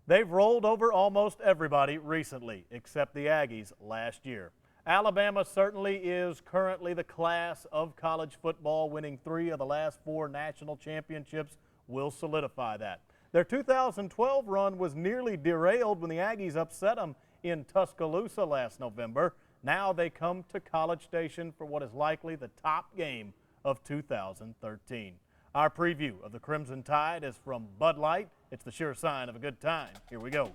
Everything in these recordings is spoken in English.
They've rolled over almost everybody recently, except the Aggies last year. Alabama certainly is currently the class of college football. Winning 3 of the last 4 national championships will solidify that. Their 2012 run was nearly derailed when the Aggies upset them in Tuscaloosa last November. Now they come to College Station for what is likely the top game of 2013. Our preview of the Crimson Tide is from Bud Light. It's the sure sign of a good time. Here we go.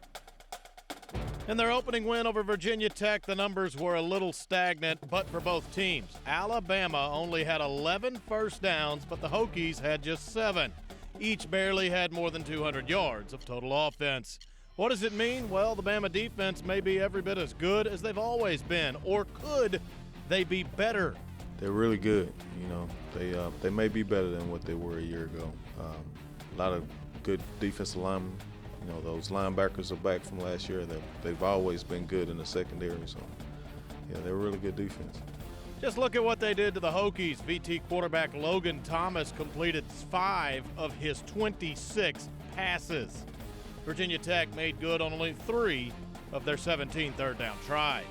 In their opening win over Virginia Tech, the numbers were a little stagnant, but for both teams. Alabama only had 11 first downs, but the Hokies had just 7. Each barely had more than 200 yards of total offense. What does it mean? Well, the Bama defense may be every bit as good as they've always been, or could they be better? They're really good. You know, they may be better than what they were a year ago. A lot of good defensive linemen. You know, those linebackers are back from last year. They've always been good in the secondary. So, yeah, they're a really good defense. Just look at what they did to the Hokies. VT quarterback Logan Thomas completed 5 of his 26 passes. Virginia Tech made good on only 3 of their 17 third down tries.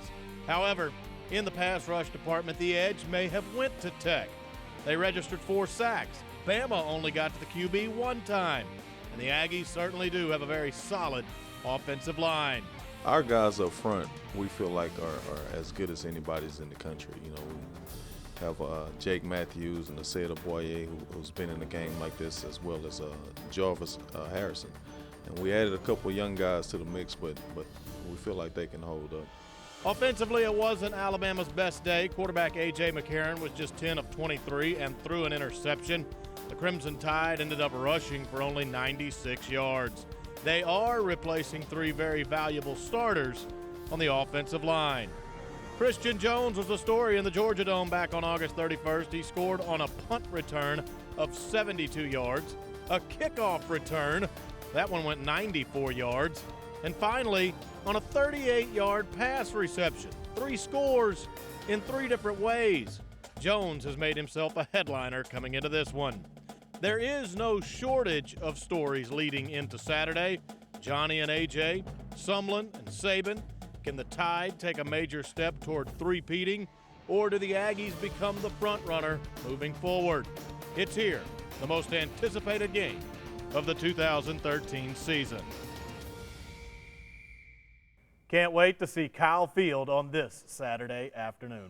However, in the pass rush department, the edge may have went to Tech. They registered 4 sacks. Bama only got to the QB 1 time. And the Aggies certainly do have a very solid offensive line. Our guys up front, we feel like are as good as anybody's in the country. You know, we have Jake Matthews and Aseda Boye, who's been in a game like this, as well as Jarvis Harrison. And we added a couple of young guys to the mix, but we feel like they can hold up. Offensively, it wasn't Alabama's best day. Quarterback A.J. McCarron was just 10 of 23 and threw an interception. The Crimson Tide ended up rushing for only 96 yards. They are replacing 3 very valuable starters on the offensive line. Christian Jones was the story in the Georgia Dome back on August 31st. He scored on a punt return of 72 yards, a kickoff return, that one went 94 yards, and finally on a 38-yard pass reception. 3 scores in 3 different ways. Jones has made himself a headliner coming into this one. There is no shortage of stories leading into Saturday. Johnny and AJ, Sumlin and Saban. Can the Tide take a major step toward three-peating, or do the Aggies become the front runner moving forward? It's here, the most anticipated game of the 2013 season. Can't wait to see Kyle Field on this Saturday afternoon.